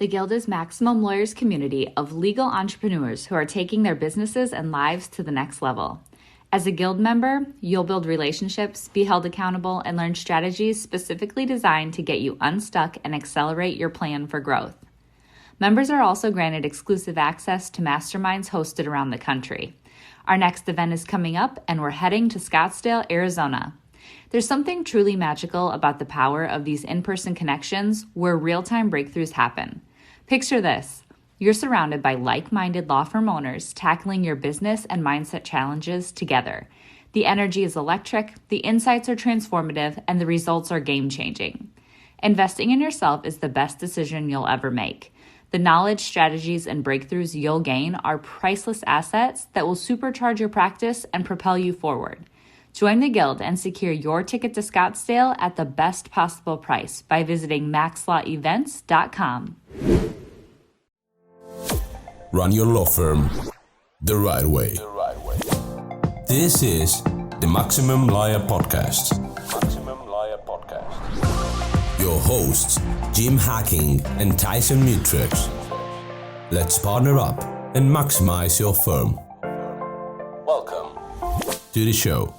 The Guild is Maximum Lawyers' community of legal entrepreneurs who are taking their businesses and lives to the next level. As a Guild member, you'll build relationships, be held accountable, and learn strategies specifically designed to get you unstuck and accelerate your plan for growth. Members are also granted exclusive access to masterminds hosted around the country. Our next event is coming up, and we're heading to Scottsdale, Arizona. There's something truly magical about the power of these in-person connections where real-time breakthroughs happen. Picture this. You're surrounded by like-minded law firm owners tackling your business and mindset challenges together. The energy is electric, the insights are transformative, and the results are game-changing. Investing in yourself is the best decision you'll ever make. The knowledge, strategies, and breakthroughs you'll gain are priceless assets that will supercharge your practice and propel you forward. Join the Guild and secure your ticket to Scottsdale at the best possible price by visiting maxlawevents.com. Run your law firm the right way. This is the Maximum Lawyer Podcast. Your hosts, Jim Hacking and Tyson Mutrux. Let's partner up and maximize your firm. Welcome to the show.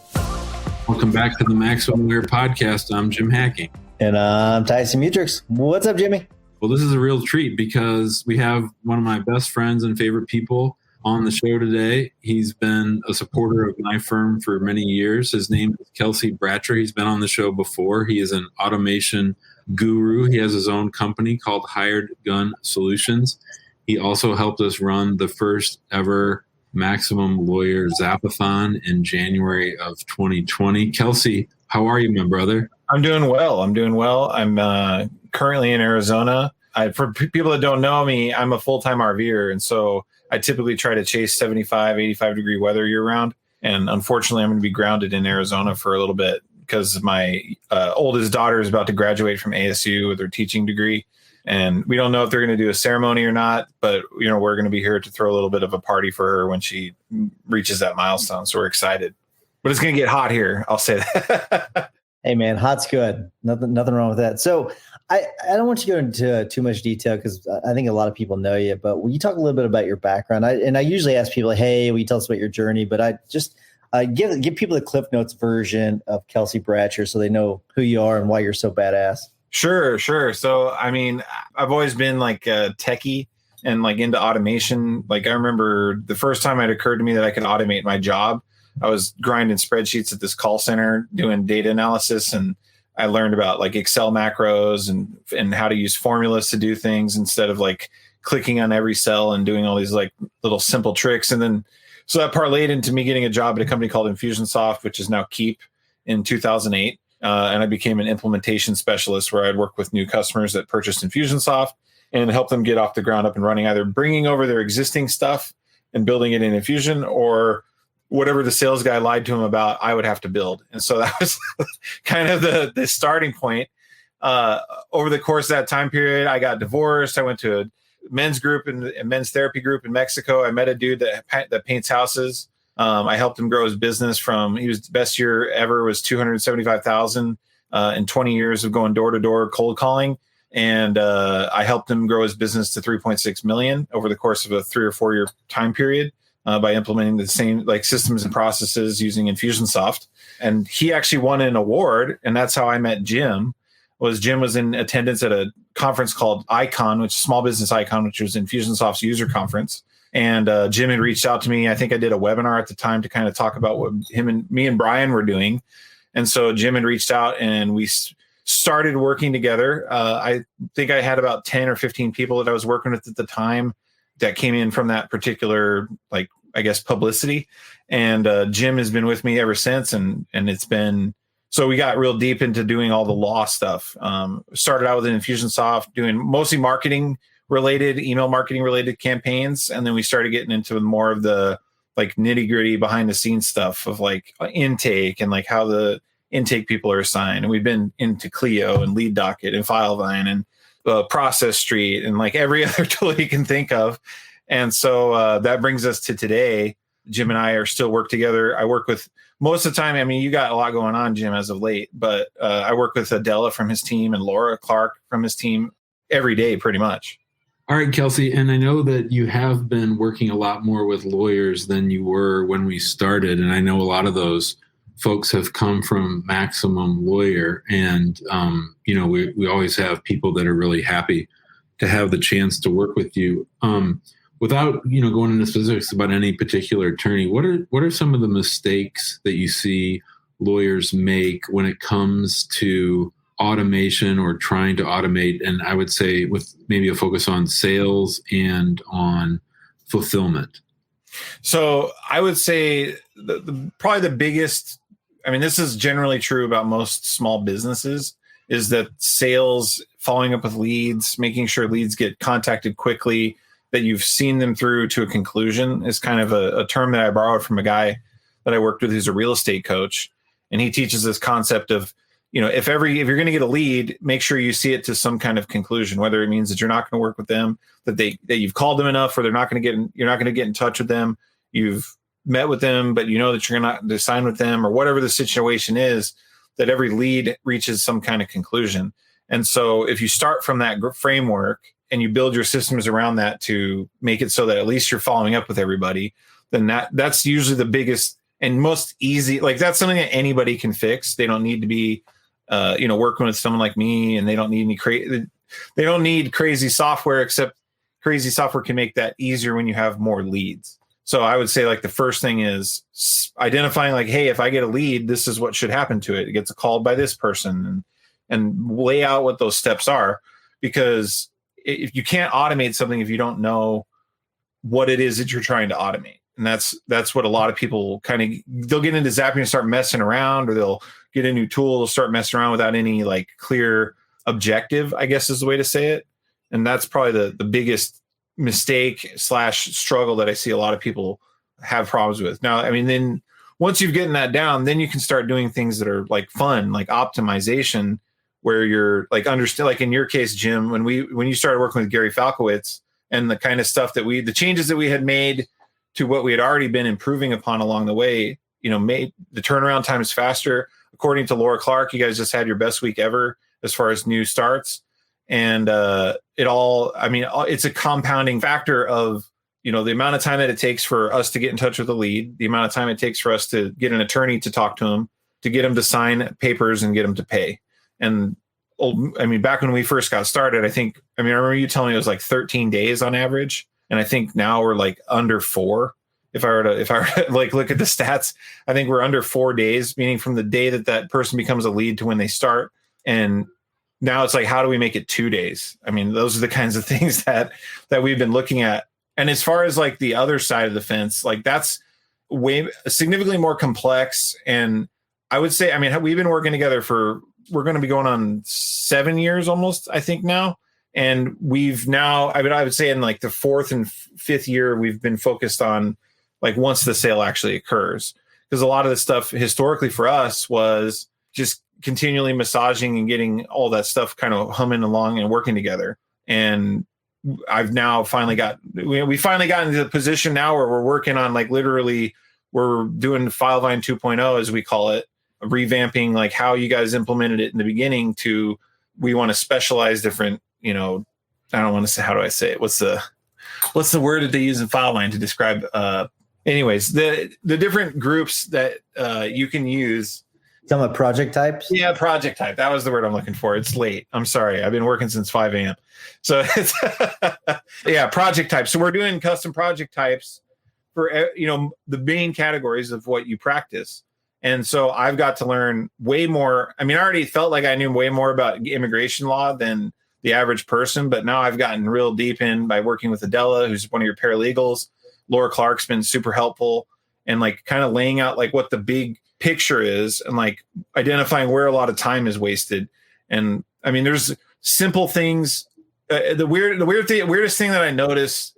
Welcome back to the Maximum Lawyer Podcast. I'm Jim Hacking. And I'm Tyson Mutrux. What's up, Jimmy? Well, this is a real treat because we have one of my best friends and favorite people on the show today. He's been a supporter of my firm for many years. His name is Kelsey Bratcher. He's been on the show before. He is an automation guru. He has his own company called Hired Gun Solutions. He also helped us run the first ever Maximum Lawyer Zapathon in January of 2020. Kelsey, how are you, my brother? I'm doing well. I'm currently in Arizona. For people that don't know me, I'm a full-time RVer, and so I typically try to chase 75, 85 degree weather year round. And unfortunately, I'm going to be grounded in Arizona for a little bit because my oldest daughter is about to graduate from ASU with her teaching degree. And we don't know if they're going to do a ceremony or not, but we're going to be here to throw a little bit of a party for her when she reaches that milestone. So we're excited. But it's going to get hot here. I'll say that. Hey, man, hot's good. Nothing wrong with that. So I don't want you to go into too much detail because I think a lot of people know you, but will you talk a little bit about your background? I usually ask people, hey, will you tell us about your journey? But I just give people the Cliff Notes version of Kelsey Bratcher so they know who you are and why you're so badass. Sure. So, I've always been like a techie and like into automation. Like I remember the first time it occurred to me that I could automate my job, I was grinding spreadsheets at this call center doing data analysis, and I learned about like Excel macros and how to use formulas to do things instead of like clicking on every cell and doing all these like little simple tricks. And then so that parlayed into me getting a job at a company called Infusionsoft, which is now Keep, in 2008. And I became an implementation specialist where I'd work with new customers that purchased Infusionsoft and help them get off the ground up and running, either bringing over their existing stuff and building it in Infusion, or whatever the sales guy lied to him about, I would have to build. And so that was kind of the starting point. Over the course of that time period, I got divorced. I went to a men's group and a men's therapy group in Mexico. I met a dude that paints houses. I helped him grow his business he was best year ever was 275,000 in 20 years of going door to door cold calling. And I helped him grow his business to 3.6 million over the course of a 3 or 4 year time period by implementing the same like systems and processes using Infusionsoft. And he actually won an award. And that's how I met Jim. Jim was in attendance at a conference called Icon, which is Small Business Icon, which was Infusionsoft's user conference. And Jim had reached out to me. I think I did a webinar at the time to kind of talk about what me and Brian were doing. And so Jim had reached out and we started working together. I think I had about 10 or 15 people that I was working with at the time that came in from that particular, like, I guess, publicity. And Jim has been with me ever since. And it's been, so we got real deep into doing all the law stuff. Started out with an Infusionsoft doing mostly email marketing related campaigns. And then we started getting into more of the like nitty gritty behind the scenes stuff of like intake and like how the intake people are assigned. And we've been into Clio and Lead Docket and Filevine and Process Street and like every other tool you can think of. And so that brings us to today. Jim and I are still work together. I work with most of the time. I mean, you got a lot going on, Jim, as of late, but I work with Adela from his team and Laura Clark from his team every day, pretty much. All right, Kelsey, and I know that you have been working a lot more with lawyers than you were when we started, and I know a lot of those folks have come from Maximum Lawyer, and we always have people that are really happy to have the chance to work with you. Without going into specifics about any particular attorney, what are some of the mistakes that you see lawyers make when it comes to automation or trying to automate? And I would say with maybe a focus on sales and on fulfillment. So I would say probably the biggest, this is generally true about most small businesses, is that sales, following up with leads, making sure leads get contacted quickly, that you've seen them through to a conclusion, is kind of a term that I borrowed from a guy that I worked with who's a real estate coach. And he teaches this concept of, if you're going to get a lead, make sure you see it to some kind of conclusion, whether it means that you're not going to work with them, that you've called them enough, or you're not going to get in touch with them. You've met with them, but you know that you're not to sign with them, or whatever the situation is, that every lead reaches some kind of conclusion. And so if you start from that framework and you build your systems around that to make it so that at least you're following up with everybody, then that's usually the biggest and most easy. Like, that's something that anybody can fix. They don't need to be, working with someone like me, and they don't need they don't need crazy software, except crazy software can make that easier when you have more leads. So I would say, like, the first thing is identifying, like, hey, if I get a lead, this is what should happen to it. It gets called by this person, and lay out what those steps are, because if you can't automate something if you don't know what it is that you're trying to automate. And that's what a lot of people they'll get into Zapier and start messing around, or they'll get a new tool, they'll start messing around without any like clear objective, I guess is the way to say it. And that's probably the biggest mistake / struggle that I see a lot of people have problems with. Now, then once you've gotten that down, then you can start doing things that are like fun, like optimization, where you're like understand, like in your case, Jim, when you started working with Gary Falkowitz, and the kind of stuff that the changes that we had made to what we had already been improving upon along the way, made the turnaround times faster. According to Laura Clark, you guys just had your best week ever as far as new starts. And it's a compounding factor of, the amount of time that it takes for us to get in touch with the lead, the amount of time it takes for us to get an attorney to talk to him, to get him to sign papers and get him to pay. And back when we first got started, I remember you telling me it was like 13 days on average. And I think now we're like under 4. If I were to like look at the stats, I think we're under 4 days, meaning from the day that person becomes a lead to when they start. And now it's like, how do we make it 2 days? Those are the kinds of things that we've been looking at. And as far as like the other side of the fence, like that's significantly more complex. And I would say, we've been working together we're going to be going on 7 years almost, I think now. And we've now, I would say in like the 4th and 5th year, we've been focused on like once the sale actually occurs. Because a lot of the stuff historically for us was just continually massaging and getting all that stuff kind of humming along and working together. And I've now finally we finally got into the position now where we're working on like literally we're doing FileVine 2.0, as we call it, revamping like how you guys implemented it in the beginning to, we want to specialize different, I don't want to say, how do I say it? What's the word that they use in FileVine to describe, anyways, the different groups that you can use. Talking about project types? Yeah, project type. That was the word I'm looking for. It's late. I'm sorry. I've been working since 5 a.m. So it's project types. So we're doing custom project types for, the main categories of what you practice. And so I've got to learn way more. I already felt like I knew way more about immigration law than the average person, but now I've gotten real deep in by working with Adela, who's one of your paralegals. Laura Clark's been super helpful, and like kind of laying out like what the big picture is, and like identifying where a lot of time is wasted. And there's simple things. The weirdest thing that I noticed,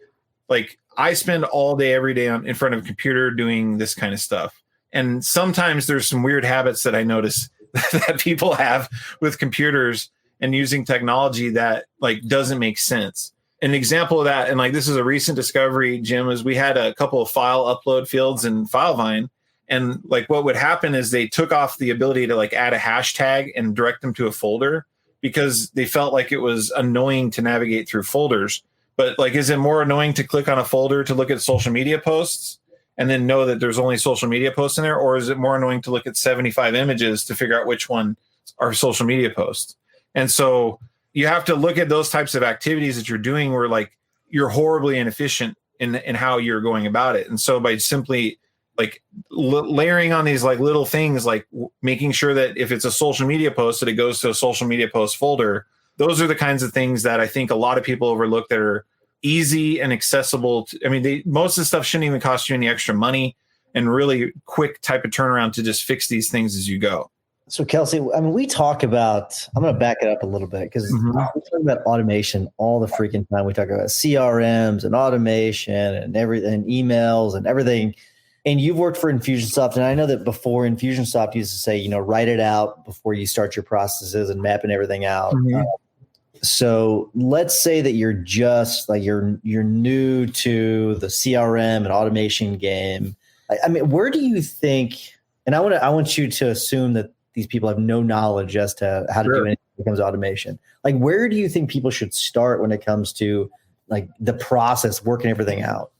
like I spend all day, every day in front of a computer doing this kind of stuff. And sometimes there's some weird habits that I notice that people have with computers and using technology that like doesn't make sense. An example of that, and like this is a recent discovery, Jim, is we had a couple of file upload fields in FileVine. And like what would happen is they took off the ability to like add a hashtag and direct them to a folder, because they felt like it was annoying to navigate through folders. But like, is it more annoying to click on a folder to look at social media posts and then know that there's only social media posts in there? Or is it more annoying to look at 75 images to figure out which one are social media posts? And so you have to look at those types of activities that you're doing where like you're horribly inefficient in how you're going about it. And so by simply like layering on these like little things, like making sure that if it's a social media post, that it goes to a social media post folder. Those are the kinds of things that I think a lot of people overlook that are easy and accessible. Most of the stuff shouldn't even cost you any extra money, and really quick type of turnaround to just fix these things as you go. So Kelsey, I mean, we talk about, I'm going to back it up a little bit because we talk about automation all the freaking time. We talk about CRMs and automation and everything, emails and everything. And you've worked for Infusionsoft. And I know that before Infusionsoft used to say, write it out before you start your processes and mapping everything out. So let's say that you're just like, you're new to the CRM and automation game. I mean, where do you think, and I want you to assume that these people have no knowledge as to how to do anything when it comes to automation. Like, where do you think people should start when it comes to like the process, working everything out?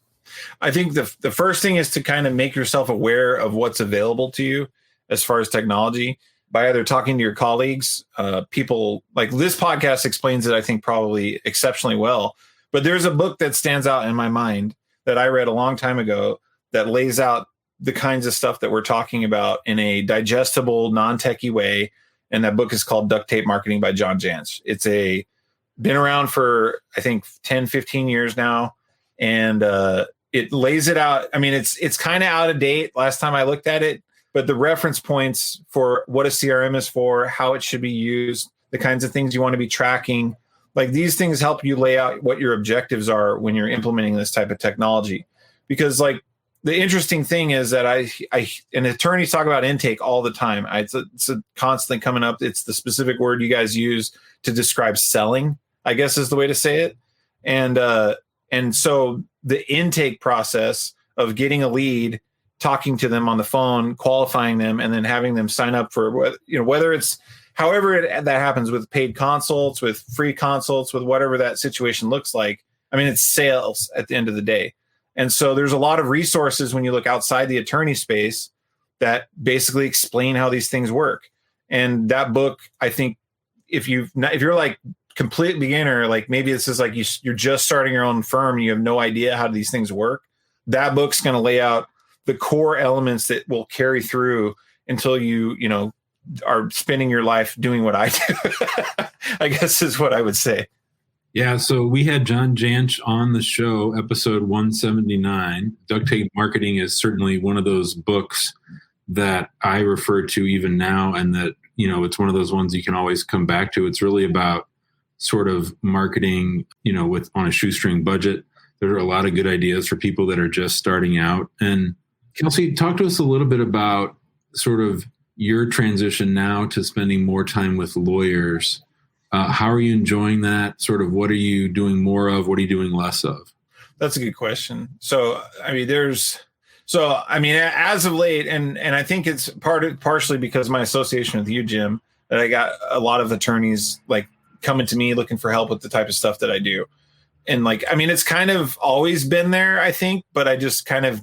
I think the first thing is to kind of make yourself aware of what's available to you as far as technology by either talking to your colleagues, people like this podcast explains it, I think, probably exceptionally well. But there's a book that stands out in my mind that I read a long time ago that lays out the kinds of stuff that we're talking about in a digestible, non-techie way. And that book is called Duct Tape Marketing by John Jantsch. It's been around for, I think, 10, 15 years now. And it lays it out. I mean, it's kind of out of date last time I looked at it, but the reference points for what a CRM is for, how it should be used, the kinds of things you want to be tracking, like these things help you lay out what your objectives are when you're implementing this type of technology. Because like, the interesting thing is that and attorneys talk about intake all the time. It's constantly coming up. It's the specific word you guys use to describe selling, I guess is the way to say it. And so the intake process of getting a lead, talking to them on the phone, qualifying them, and then having them sign up for, whether it's however that happens with paid consults, with free consults, with whatever that situation looks like. I mean, it's sales at the end of the day. And so there's a lot of resources when you look outside the attorney space that basically explain how these things work. And that book, I think, if you're like complete beginner, like maybe this is like you're just starting your own firm, you have no idea how these things work, that book's going to lay out the core elements that will carry through until you are spending your life doing what I do, I guess is what I would say. Yeah, so we had John Jantsch on the show, episode 179. Duct Tape Marketing is certainly one of those books that I refer to even now, and that, it's one of those ones you can always come back to. It's really about sort of marketing, on a shoestring budget. There are a lot of good ideas for people that are just starting out. And Kelsey, talk to us a little bit about sort of your transition now to spending more time with lawyers. How are you enjoying that? Sort of, what are you doing more of? What are you doing less of? That's a good question. So, as of late, and I think it's partially because of my association with you, Jim, that I got a lot of attorneys like coming to me looking for help with the type of stuff that I do. And it's kind of always been there, I think, but I just kind of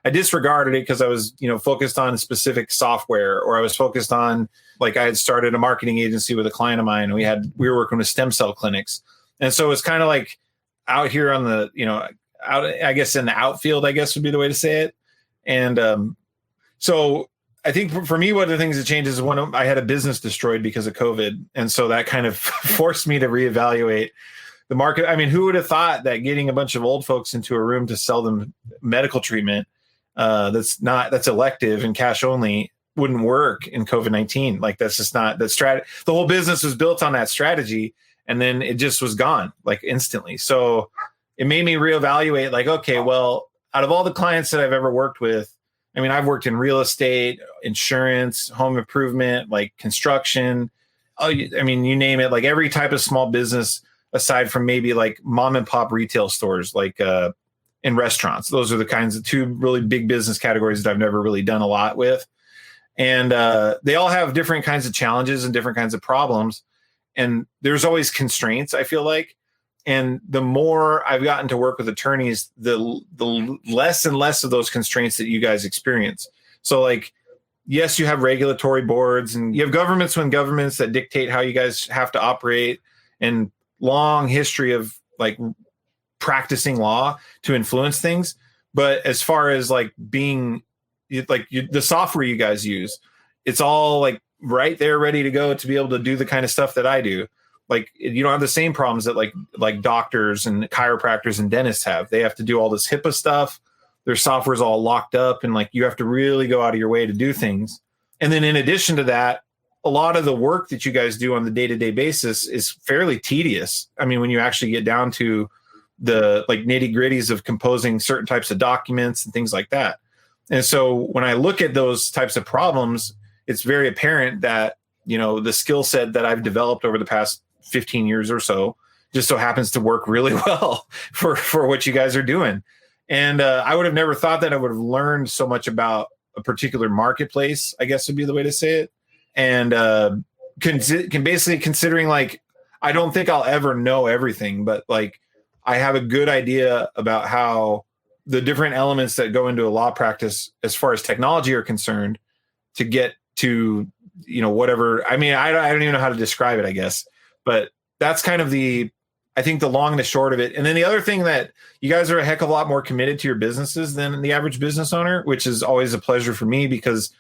I disregarded it because I was, focused on specific software, or I was focused on, like, I had started a marketing agency with a client of mine, and we were working with stem cell clinics. And so it's kind of like out here on the, out, I guess in the outfield, I guess would be the way to say it. And so I think for me, one of the things that changed is when I had a business destroyed because of COVID. And so that kind of forced me to reevaluate the market. I mean, who would have thought that getting a bunch of old folks into a room to sell them medical treatment that's elective and cash only wouldn't work in COVID-19. Like, that's just not that strategy. The whole business was built on that strategy, and then it just was gone like instantly. So it made me reevaluate, like, okay, well, out of all the clients that I've ever worked with, I mean, I've worked in real estate, insurance, home improvement, like construction. I mean, you name it, like every type of small business aside from maybe like mom and pop retail stores, like in restaurants. Those are the kinds of two really big business categories that I've never really done a lot with. And they all have different kinds of challenges and different kinds of problems. And there's always constraints, I feel like. And the more I've gotten to work with attorneys, the less and less of those constraints that you guys experience. So like, yes, you have regulatory boards and you have governments that dictate how you guys have to operate, and long history of like practicing law to influence things. But as far as like being like the software you guys use, it's all like right there ready to go to be able to do the kind of stuff that I do. Like you don't have the same problems that like doctors and chiropractors and dentists have. They have to do all this HIPAA stuff. Their software is all locked up, and like you have to really go out of your way to do things. And then in addition to that, a lot of the work that you guys do on the day-to-day basis is fairly tedious. I mean, when you actually get down to the like nitty-gritties of composing certain types of documents and things like that. And so when I look at those types of problems, it's very apparent that, you know, the skill set that I've developed over the past 15 years or so just so happens to work really well for what you guys are doing. And I would have never thought that I would have learned so much about a particular marketplace, I guess would be the way to say it. And can basically considering like, I don't think I'll ever know everything, but like I have a good idea about how the different elements that go into a law practice as far as technology are concerned to get to, you know, whatever. I mean, I don't even know how to describe it, I guess, but that's kind of I think the long and the short of it. And then the other thing that you guys are a heck of a lot more committed to your businesses than the average business owner, which is always a pleasure for me because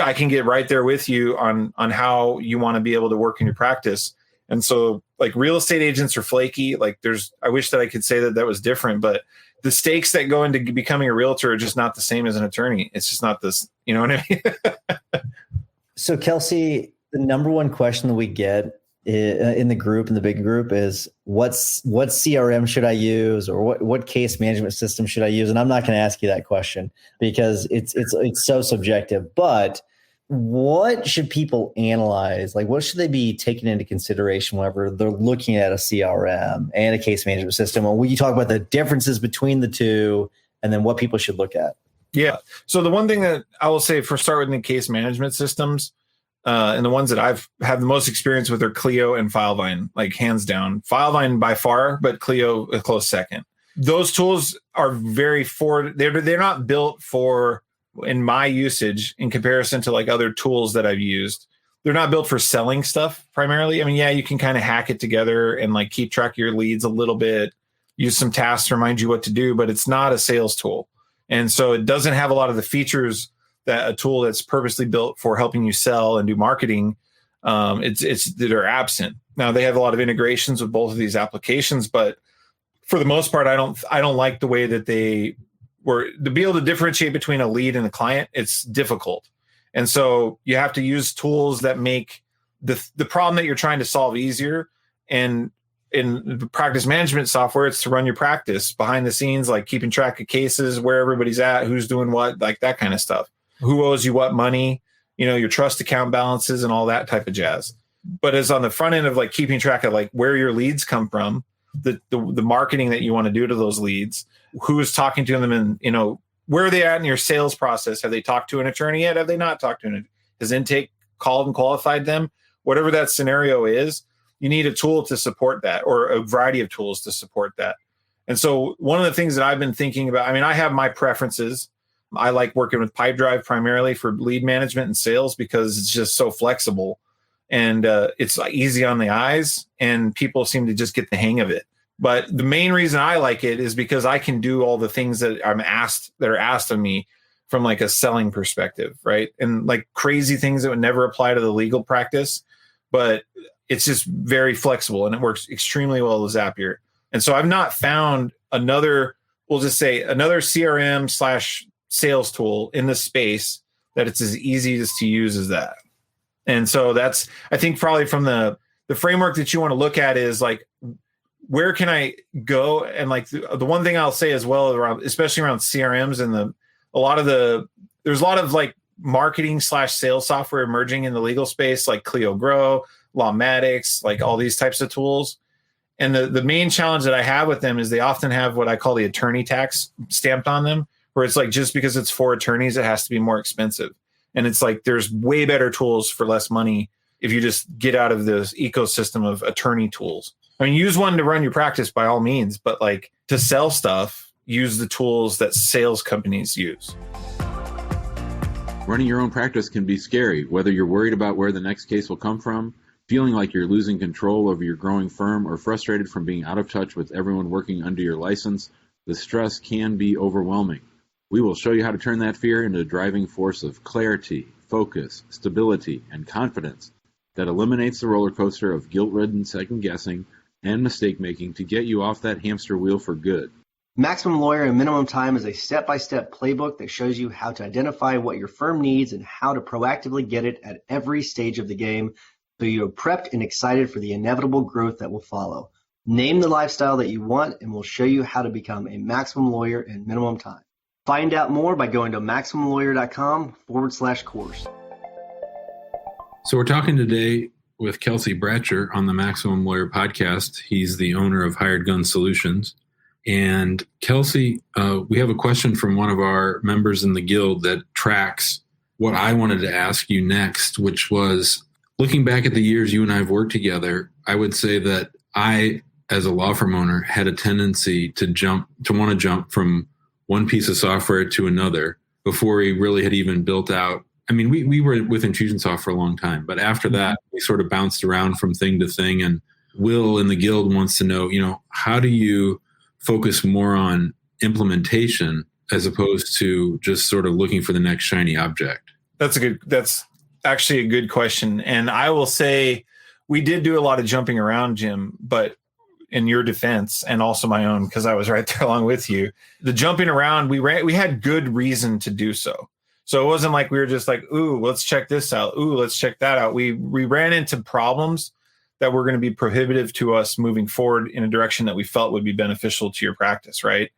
I can get right there with you on how you want to be able to work in your practice. And so like real estate agents are flaky. Like I wish that I could say that was different, but the stakes that go into becoming a realtor are just not the same as an attorney. It's just not this, you know what I mean? So Kelsey, the number one question that we get in the big group is what CRM should I use, or what case management system should I use? And I'm not going to ask you that question because it's so subjective, but what should people analyze? Like what should they be taking into consideration whenever they're looking at a CRM and a case management system? And will you talk about the differences between the two and then what people should look at? Yeah. So the one thing that I will say for start with the case management systems, and the ones that I've had the most experience with are Clio and Filevine, like hands down. Filevine by far, but Clio a close second. Those tools are they're not built for, in my usage, in comparison to like other tools that I've used. They're not built for selling stuff primarily. I mean, yeah, you can kind of hack it together and like keep track of your leads a little bit, use some tasks to remind you what to do, but it's not a sales tool. And so it doesn't have a lot of the features that a tool that's purposely built for helping you sell and do marketing, that are absent. Now they have a lot of integrations with both of these applications, but for the most part, I don't like the way that they were to be able to differentiate between a lead and a client. It's difficult. And so you have to use tools that make the problem that you're trying to solve easier. And in the practice management software, it's to run your practice behind the scenes, like keeping track of cases, where everybody's at, who's doing what, like that kind of stuff. Who owes you what money, you know, your trust account balances and all that type of jazz. But as on the front end of like keeping track of like where your leads come from, the marketing that you want to do to those leads, who is talking to them, and, you know, where are they at in your sales process? Have they talked to an attorney yet? Have they not talked to an? Has intake called and qualified them? Whatever that scenario is, you need a tool to support that, or a variety of tools to support that. And so one of the things that I've been thinking about, I mean, I have my preferences. I like working with Pipedrive primarily for lead management and sales because it's just so flexible and it's easy on the eyes, and people seem to just get the hang of it. But the main reason I like it is because I can do all the things that are asked of me from like a selling perspective, right? And like crazy things that would never apply to the legal practice, but it's just very flexible and it works extremely well with Zapier. And so I've not found another CRM / sales tool in the space that it's as easy to use as that. And so that's, I think probably from the framework that you want to look at is like, where can I go? And like the one thing I'll say as well around, especially around CRMs and there's a lot of like marketing / sales software emerging in the legal space, like Clio Grow, Lawmatics, like all these types of tools. And the main challenge that I have with them is they often have what I call the attorney tax stamped on them, where it's like, just because it's for attorneys, it has to be more expensive. And it's like, there's way better tools for less money if you just get out of this ecosystem of attorney tools. I mean, use one to run your practice by all means, but like to sell stuff, use the tools that sales companies use. Running your own practice can be scary, whether you're worried about where the next case will come from, feeling like you're losing control over your growing firm, or frustrated from being out of touch with everyone working under your license. The stress can be overwhelming. We will show you how to turn that fear into a driving force of clarity, focus, stability, and confidence that eliminates the roller coaster of guilt-ridden second-guessing and mistake-making to get you off that hamster wheel for good. Maximum Lawyer in Minimum Time is a step-by-step playbook that shows you how to identify what your firm needs and how to proactively get it at every stage of the game, so you're prepped and excited for the inevitable growth that will follow. Name the lifestyle that you want, and we'll show you how to become a maximum lawyer in minimum time. Find out more by going to maximumlawyer.com/course. So we're talking today with Kelsey Bratcher on the Maximum Lawyer podcast. He's the owner of Hired Gun Solutions. And Kelsey, we have a question from one of our members in the guild that tracks what I wanted to ask you next, which was, looking back at the years you and I have worked together, I would say that I, as a law firm owner, had a tendency to want to jump from one piece of software to another before we really had even built out. I mean, we were with Infusionsoft for a long time, but after that, we sort of bounced around from thing to thing. And Will in the guild wants to know, how do you focus more on implementation as opposed to just sort of looking for the next shiny object? That's actually a good question. And I will say we did do a lot of jumping around, Jim, but in your defense and also my own, because I was right there along with you, the jumping around, we had good reason to do so. So it wasn't like we were just like, ooh, let's check this out. Ooh, let's check that out. We ran into problems that were going to be prohibitive to us moving forward in a direction that we felt would be beneficial to your practice, right?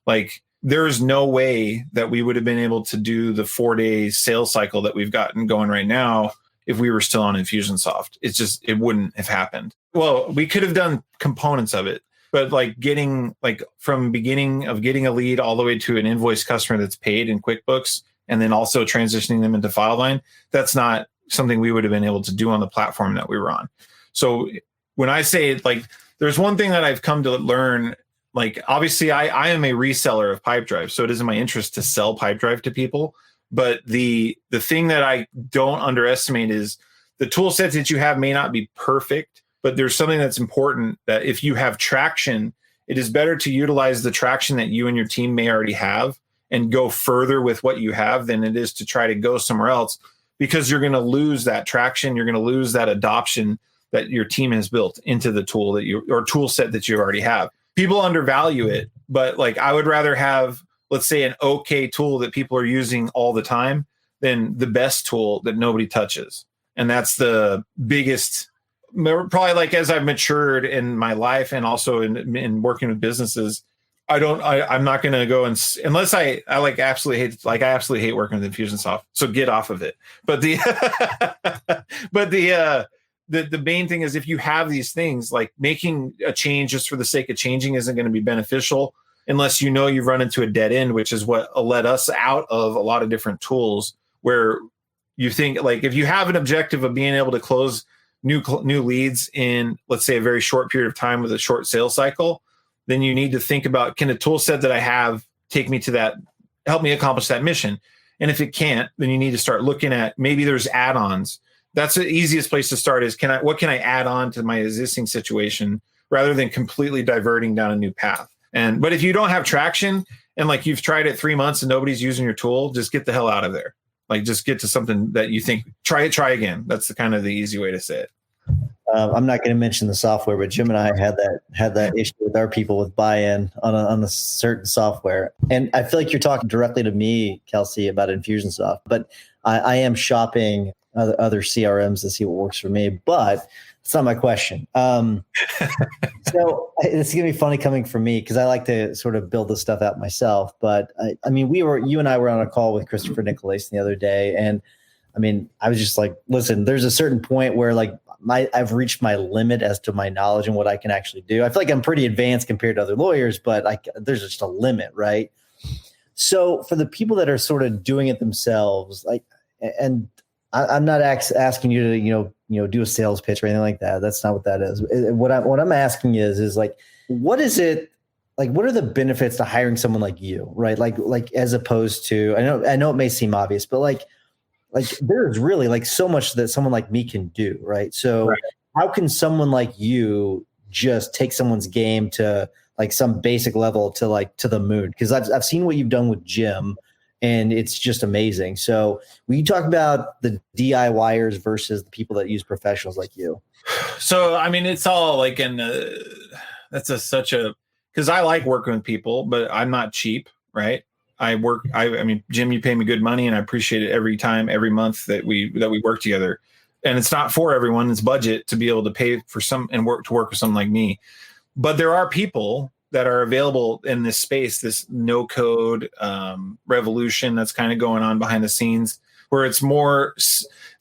Like, there is no way that we would have been able to do the 4-day sales cycle that we've gotten going right now if we were still on Infusionsoft. It wouldn't have happened. Well, we could have done components of it, but from beginning of getting a lead all the way to an invoice customer that's paid in QuickBooks, and then also transitioning them into FileVine, that's not something we would have been able to do on the platform that we were on. So when I say, there's one thing that I've come to learn, obviously I am a reseller of Pipedrive, so it is in my interest to sell Pipedrive to people. But the thing that I don't underestimate is the tool sets that you have may not be perfect, but there's something that's important, that if you have traction, it is better to utilize the traction that you and your team may already have and go further with what you have than it is to try to go somewhere else, because you're going to lose that traction. You're going to lose that adoption that your team has built into the tool or tool set that you already have. People undervalue it, but I would rather have, let's say, an okay tool that people are using all the time than the best tool that nobody touches. And that's the biggest, probably, as I've matured in my life and also in working with businesses, I'm not going to go unless I absolutely hate working with Infusionsoft. So get off of it. But the main thing is, if you have these things, making a change just for the sake of changing isn't going to be beneficial unless you've run into a dead end, which is what led us out of a lot of different tools, where you think, if you have an objective of being able to close new leads in, let's say, a very short period of time with a short sales cycle, then you need to think about, can a tool set that I have take me to that, help me accomplish that mission? And if it can't, then you need to start looking at, maybe there's add-ons. That's the easiest place to start, is what can I add on to my existing situation, rather than completely diverting down a new path. But if you don't have traction and you've tried it 3 months and nobody's using your tool, just get the hell out of there. Just get to something that you think, try again. That's the easy way to say it. I'm not going to mention the software, but Jim and I had that issue with our people with buy-in on a certain software. And I feel like you're talking directly to me, Kelsey, about Infusionsoft, but I am shopping other CRMs to see what works for me, but it's not my question. So it's going to be funny coming from me, because I like to sort of build this stuff out myself. But you and I were on a call with Christopher Nicolais the other day, and I was just like, listen, there's a certain point where I've reached my limit as to my knowledge and what I can actually do. I feel like I'm pretty advanced compared to other lawyers, but there's just a limit, right? So for the people that are sort of doing it themselves, and I'm not asking you to, do a sales pitch or anything like that. That's not what that is. What I'm asking is like, what is it? Like, what are the benefits to hiring someone like you, right? Like as opposed to, I know it may seem obvious, but like there's really like so much that someone like me can do, right? So how can someone like you just take someone's game to like some basic level to the moon? Because I've seen what you've done with Jim, and it's just amazing. So will you talk about the DIYers versus the people that use professionals like you? So, I mean, it's all like because I like working with people, but I'm not cheap, right? I mean, Jim, you pay me good money, and I appreciate it every month that we work together. And it's not for everyone's budget to be able to pay for work with someone like me. But there are people that are available in this space, this no code revolution that's kind of going on behind the scenes, where it's more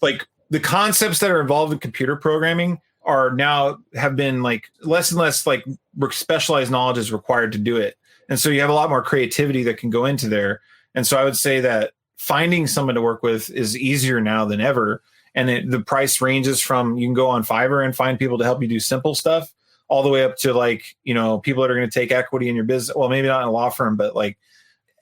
like the concepts that are involved in computer programming have been like less and less like specialized knowledge is required to do it. And so you have a lot more creativity that can go into there. And so I would say that finding someone to work with is easier now than ever. And the price ranges from, you can go on Fiverr and find people to help you do simple stuff, all the way up to like, people that are going to take equity in your business. Well, maybe not in a law firm, but like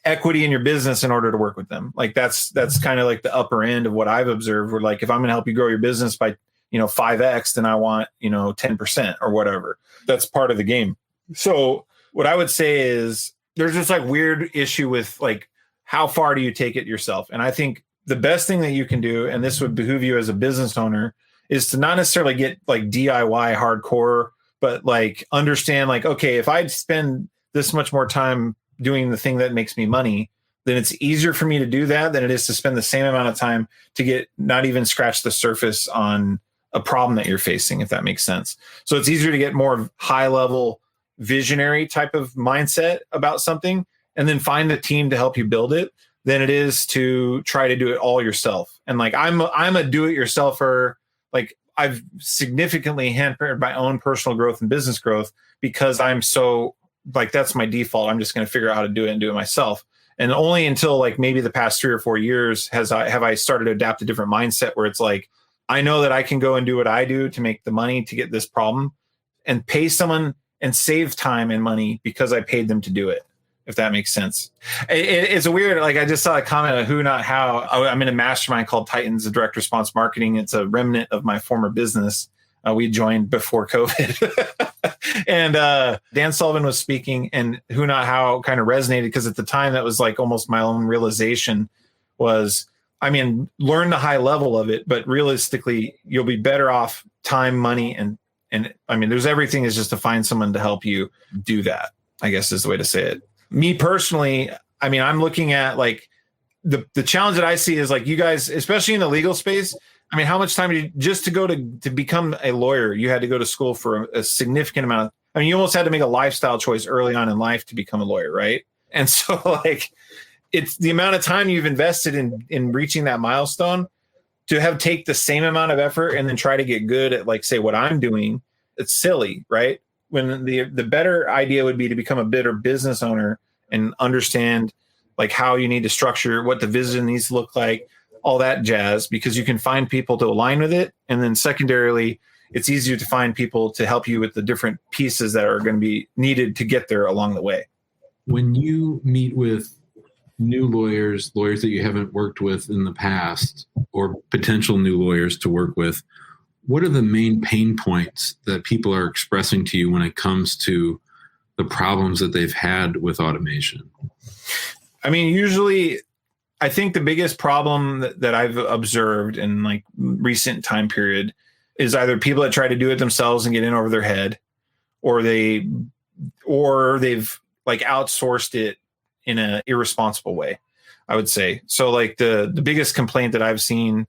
equity in your business in order to work with them. Like that's kind of like the upper end of what I've observed, where like, if I'm going to help you grow your business by, 5X, then I want, 10% or whatever. That's part of the game. So what I would say is there's this like weird issue with like, how far do you take it yourself? And I think the best thing that you can do, and this would behoove you as a business owner, is to not necessarily get like DIY hardcore, but like understand like, okay, if I spend this much more time doing the thing that makes me money, then it's easier for me to do that than it is to spend the same amount of time to get not even scratch the surface on a problem that you're facing, if that makes sense. So it's easier to get more high level visionary type of mindset about something and then find the team to help you build it than it is to try to do it all yourself. And like, I'm a do-it-yourselfer. Like I've significantly hampered my own personal growth and business growth because I'm so like, that's my default. I'm just going to figure out how to do it and do it myself. And only until like maybe the past 3 or 4 years have I started to adapt a different mindset where it's like, I know that I can go and do what I do to make the money to get this problem and pay someone and save time and money because I paid them to do it, if that makes sense. It's a weird, like I just saw a comment of who, not how. I'm in a mastermind called Titans of Direct Response Marketing. It's a remnant of my former business. We joined before COVID. And Dan Sullivan was speaking, and who, not how kind of resonated because at the time that was like almost my own realization was, I mean, learn the high level of it, but realistically, you'll be better off time, money, and I mean, there's everything is just to find someone to help you do that, I guess is the way to say it. Me personally, I mean, I'm looking at like the challenge that I see is like you guys, especially in the legal space. I mean, how much time did you just to become a lawyer? You had to go to school for a significant amount. I mean, you almost had to make a lifestyle choice early on in life to become a lawyer, right? And so like, it's the amount of time you've invested in reaching that milestone to have take the same amount of effort and then try to get good at like, say what I'm doing. It's silly, right? When the better idea would be to become a better business owner and understand like how you need to structure, what the vision needs to look like, all that jazz, because you can find people to align with it. And then secondarily, it's easier to find people to help you with the different pieces that are going to be needed to get there along the way. When you meet with new lawyers that you haven't worked with in the past, or potential new lawyers to work with, what are the main pain points that people are expressing to you when it comes to the problems that they've had with automation? I mean, usually I think the biggest problem that I've observed in like recent time period is either people that try to do it themselves and get in over their head, or they've like outsourced it in an irresponsible way, I would say. So like the biggest complaint that I've seen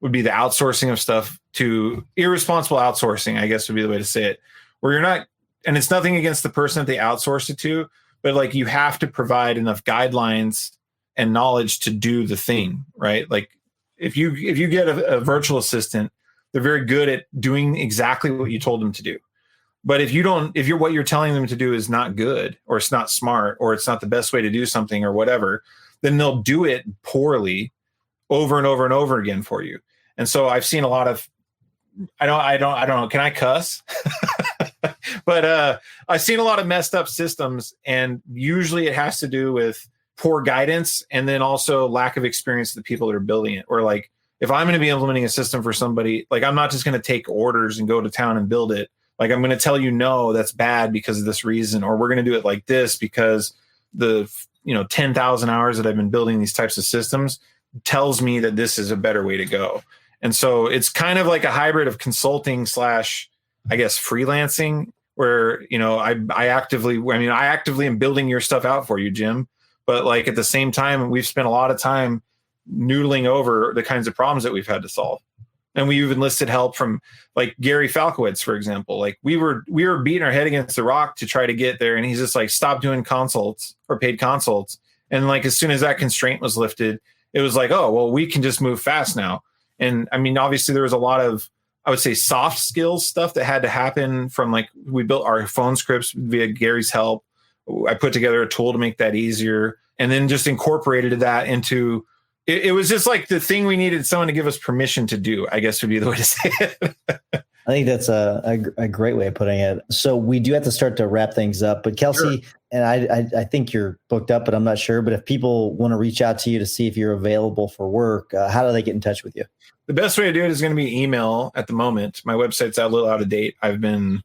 would be the outsourcing of stuff to irresponsible outsourcing, I guess would be the way to say it, where you're not, and it's nothing against the person that they outsourced it to, but like you have to provide enough guidelines and knowledge to do the thing, right? Like if you get a virtual assistant, they're very good at doing exactly what you told them to do. But if what you're telling them to do is not good, or it's not smart, or it's not the best way to do something or whatever, then they'll do it poorly over and over and over again for you. And so I've seen a lot of, I don't know. Can I cuss? But I've seen a lot of messed up systems, and usually it has to do with poor guidance and then also lack of experience of the people that are building it. Or like, if I'm going to be implementing a system for somebody, like I'm not just going to take orders and go to town and build it. Like I'm going to tell you, no, that's bad because of this reason, or we're going to do it like this because the 10,000 hours that I've been building these types of systems tells me that this is a better way to go. And so it's kind of like a hybrid of consulting / I guess freelancing, where I actively am building your stuff out for you, Jim. But like at the same time, we've spent a lot of time noodling over the kinds of problems that we've had to solve. And we even enlisted help from like Gary Falkowitz, for example. Like we were beating our head against the rock to try to get there. And he's just like, stop doing consults or paid consults. And like, as soon as that constraint was lifted, it was like, oh, well, we can just move fast now. And I mean, obviously there was a lot of, I would say, soft skills stuff that had to happen from like, we built our phone scripts via Gary's help. I put together a tool to make that easier, and then just incorporated that into, it was just like the thing we needed someone to give us permission to do, I guess would be the way to say it. I think that's a great way of putting it. So we do have to start to wrap things up, but Kelsey, sure. And I think you're booked up, but I'm not sure. But if people want to reach out to you to see if you're available for work, how do they get in touch with you? The best way to do it is going to be email at the moment. My website's a little out of date. I've been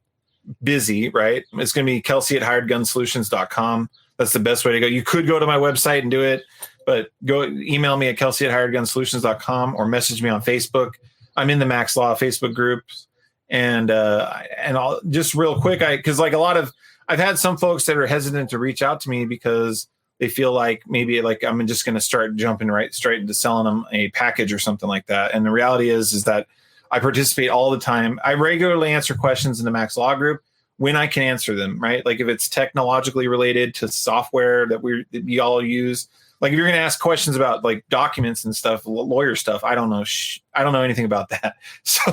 busy, right? It's going to be Kelsey@hiredgunsolutions.com. That's the best way to go. You could go to my website and do it, but go email me at Kelsey@hiredgunsolutions.com or message me on Facebook. I'm in the Max Law Facebook groups. And I'll just real quick, because like I've had some folks that are hesitant to reach out to me because they feel like maybe like I'm just going to start jumping right straight into selling them a package or something like that. And the reality is that I participate all the time. I regularly answer questions in the Max Law group when I can answer them, right? Like if it's technologically related to software that we all use. Like if you're going to ask questions about like documents and stuff, lawyer stuff, I don't know. I don't know anything about that. So,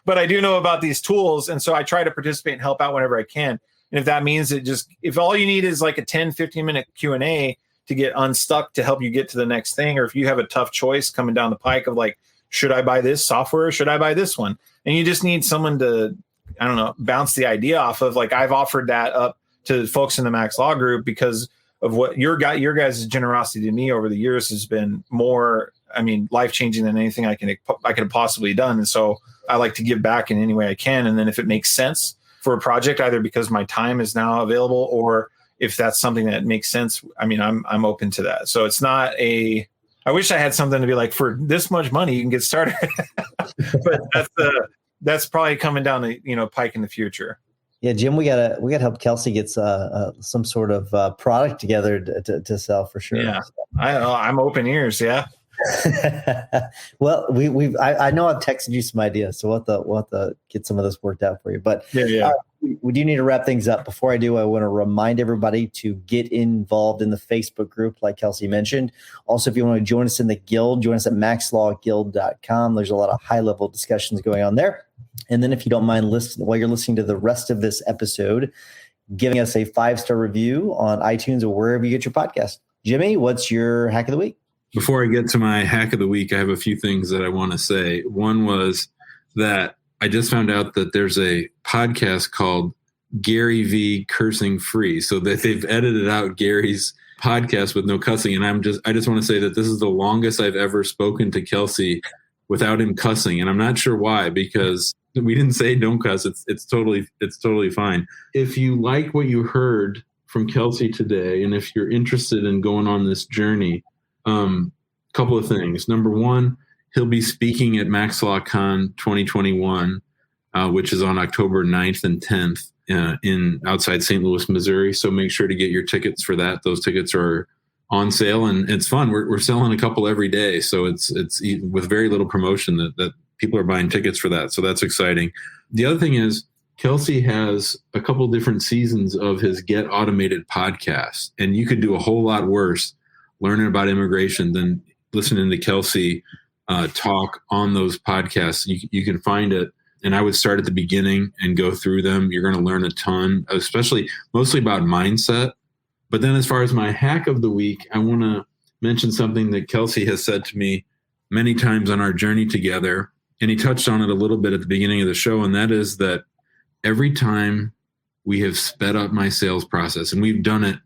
but I do know about these tools. And so I try to participate and help out whenever I can. And if that means if all you need is like a 10, 15-minute Q&A to get unstuck to help you get to the next thing, or if you have a tough choice coming down the pike of like, should I buy this software or should I buy this one? And you just need someone to, I don't know, bounce the idea off of. Like I've offered that up to folks in the Max Law group because of what your guys' generosity to me over the years has been more, I mean, life-changing than anything I could have possibly done. And so I like to give back in any way I can. And then if it makes sense for a project, either because my time is now available or if that's something that makes sense, I mean, I'm open to that. So it's not I wish I had something to be like, for this much money, you can get started. But that's probably coming down the pike in the future. Yeah, Jim, we gotta help Kelsey get some sort of product together to sell for sure. Yeah, I'm open ears. Yeah. Well, I know I've texted you some ideas, so we'll have to get some of this worked out for you. But yeah. We do need to wrap things up. Before I do, I want to remind everybody to get involved in the Facebook group, like Kelsey mentioned. Also, if you want to join us in the guild, join us at maxlawguild.com. There's a lot of high-level discussions going on there. And then if you don't mind listening while you're listening to the rest of this episode, giving us a 5-star review on iTunes or wherever you get your podcast. Jimmy, what's your hack of the week? Before I get to my hack of the week, I have a few things that I want to say. One was that I just found out that there's a podcast called Gary V Cursing Free. So that they've edited out Gary's podcast with no cussing. And I just want to say that this is the longest I've ever spoken to Kelsey without him cussing. And I'm not sure why, because we didn't say don't cuss. It's totally fine. If you like what you heard from Kelsey today, and if you're interested in going on this journey, couple of things. Number one, he'll be speaking at MaxLawCon 2021, which is on October 9th and 10th in outside St. Louis, Missouri. So make sure to get your tickets for that. Those tickets are on sale, and it's fun. We're selling a couple every day, so it's with very little promotion that people are buying tickets for that. So that's exciting. The other thing is Kelsey has a couple different seasons of his Get Automated podcast, and you could do a whole lot worse learning about immigration than listening to Kelsey talk on those podcasts. You can find it, and I would start at the beginning and go through them. You're going to learn a ton, mostly about mindset. But then as far as my hack of the week, I want to mention something that Kelsey has said to me many times on our journey together, and he touched on it a little bit at the beginning of the show, and that is that every time we have sped up my sales process, and we've done it,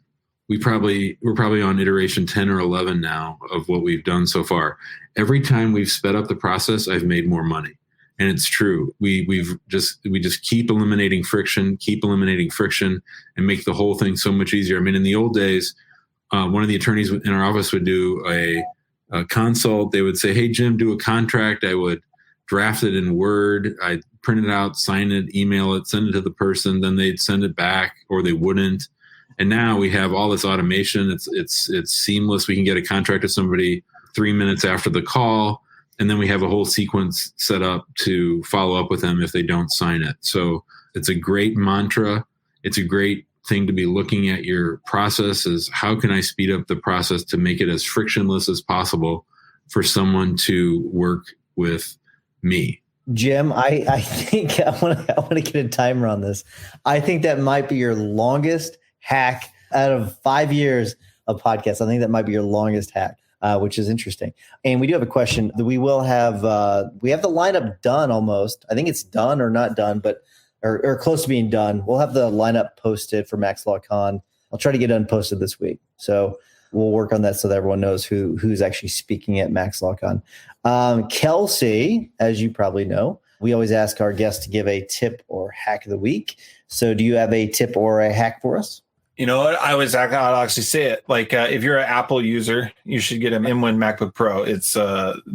we're probably on iteration 10 or 11 now of what we've done so far. Every time we've sped up the process, I've made more money. And it's true. We just keep eliminating friction, and make the whole thing so much easier. I mean, in the old days, one of the attorneys in our office would do a consult. They would say, "Hey, Jim, do a contract." I would draft it in Word. I'd print it out, sign it, email it, send it to the person. Then they'd send it back, or they wouldn't. And now we have all this automation. It's seamless. We can get a contract to somebody 3 minutes after the call. And then we have a whole sequence set up to follow up with them if they don't sign it. So it's a great mantra. It's a great thing to be looking at your process is how can I speed up the process to make it as frictionless as possible for someone to work with me. Jim, I think I want to get a timer on this. I think that might be your longest hack out of 5 years of podcasts. I think that might be your longest hack. Which is interesting. And we do have a question that we will have. We have the lineup done almost. I think it's done or not done, but or close to being done. We'll have the lineup posted for Max Law Con. I'll try to get it unposted this week. So we'll work on that so that everyone knows who's actually speaking at Max Law Con. Kelsey, as you probably know, we always ask our guests to give a tip or hack of the week. So do you have a tip or a hack for us? You know what? I'll actually say it. Like, if you're an Apple user, you should get an M1 MacBook Pro. It's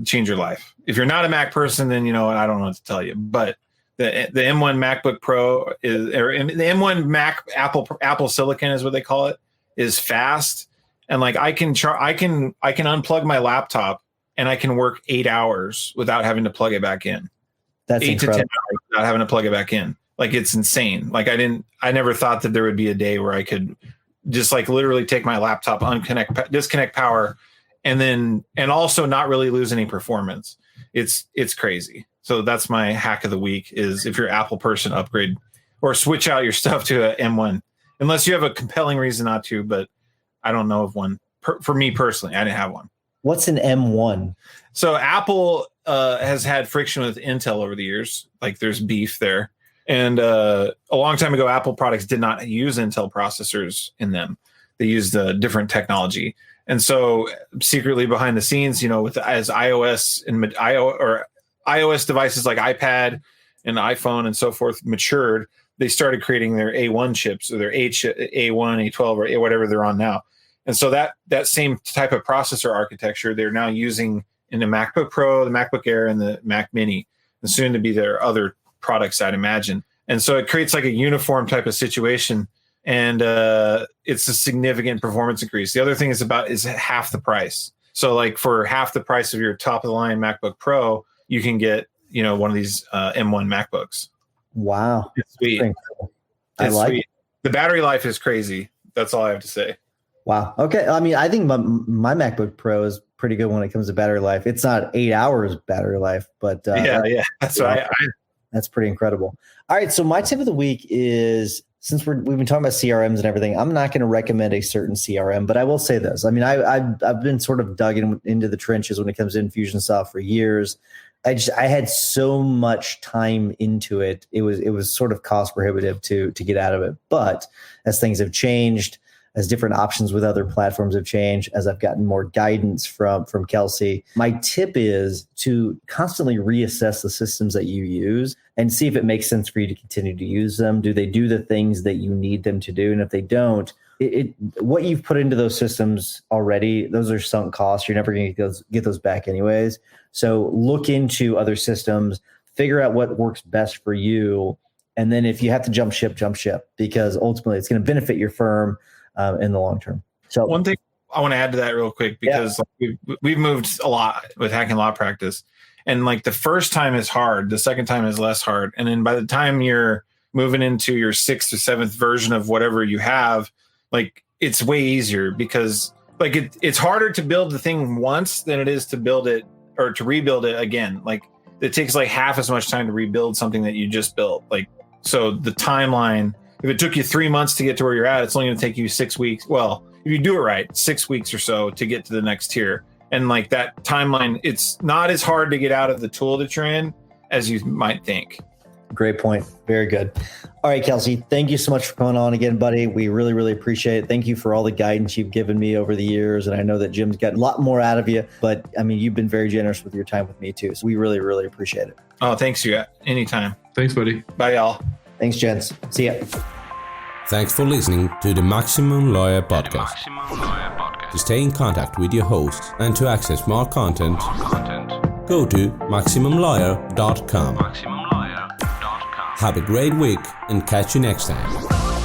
change your life. If you're not a Mac person, then I don't know what to tell you. But the M1 MacBook Pro is, or the M1 Mac Apple Silicon is what they call it, is fast. And like I can unplug my laptop and I can work 8 hours without having to plug it back in. That's 8 incredible. To 10 hours without having to plug it back in. Like, it's insane. Like, I never thought that there would be a day where I could just like literally take my laptop, disconnect power, and also not really lose any performance. It's crazy. So that's my hack of the week is if you're an Apple person, upgrade or switch out your stuff to an M1, unless you have a compelling reason not to, but I don't know of one. For me personally, I didn't have one. What's an M1? So Apple has had friction with Intel over the years. Like, there's beef there. And a long time ago, Apple products did not use Intel processors in them. They used a different technology. And so secretly behind the scenes, as iOS and iOS devices like iPad and iPhone and so forth matured, they started creating their A1 chips or their A1, A12, or whatever they're on now. And so that same type of processor architecture, they're now using in the MacBook Pro, the MacBook Air, and the Mac Mini, and soon to be their other products, I'd imagine. And so it creates like a uniform type of situation, and it's a significant performance increase. The other thing is half the price. So like for half the price of your top of the line MacBook Pro, you can get one of these M1 MacBooks. Wow, it's sweet. Cool. I like it. The battery life is crazy. That's all I have to say. Wow. Okay. I mean, I think my MacBook Pro is pretty good when it comes to battery life. It's not 8 hours battery life, but yeah. That's right. That's pretty incredible. All right. So my tip of the week is, since we've been talking about CRMs and everything, I'm not going to recommend a certain CRM, but I will say this. I mean, I've been sort of dug into the trenches when it comes to Infusionsoft for years. I had so much time into it. It was sort of cost prohibitive to get out of it. But as things have changed, as different options with other platforms have changed, as I've gotten more guidance from Kelsey, my tip is to constantly reassess the systems that you use and see if it makes sense for you to continue to use them. Do they do the things that you need them to do? And if they don't, what you've put into those systems already, those are sunk costs. You're never going to get those back anyways. So look into other systems, figure out what works best for you. And then if you have to jump ship, because ultimately it's going to benefit your firm in the long term. So one thing I want to add to that real quick, because we've moved a lot with hacking law practice, and like the first time is hard, the second time is less hard, and then by the time you're moving into your 6th or 7th version of whatever you have, like it's way easier, because like it's harder to build the thing once than it is to build it or to rebuild it again. Like it takes like half as much time to rebuild something that you just built. Like, so the timeline, if it took you 3 months to get to where you're at, it's only going to take you 6 weeks. Well, if you do it right, 6 weeks or so to get to the next tier. And like that timeline, it's not as hard to get out of the tool that you're in as you might think. Great point. Very good. All right, Kelsey, thank you so much for coming on again, buddy. We really, really appreciate it. Thank you for all the guidance you've given me over the years. And I know that Jim's got a lot more out of you, but I mean, you've been very generous with your time with me too. So we really, really appreciate it. Oh, thanks you. Anytime. Thanks, buddy. Bye, y'all. Thanks, gents. See ya. Thanks for listening to the Maximum Lawyer Podcast. To stay in contact with your host and to access more content, go to MaximumLawyer.com. Have a great week and catch you next time.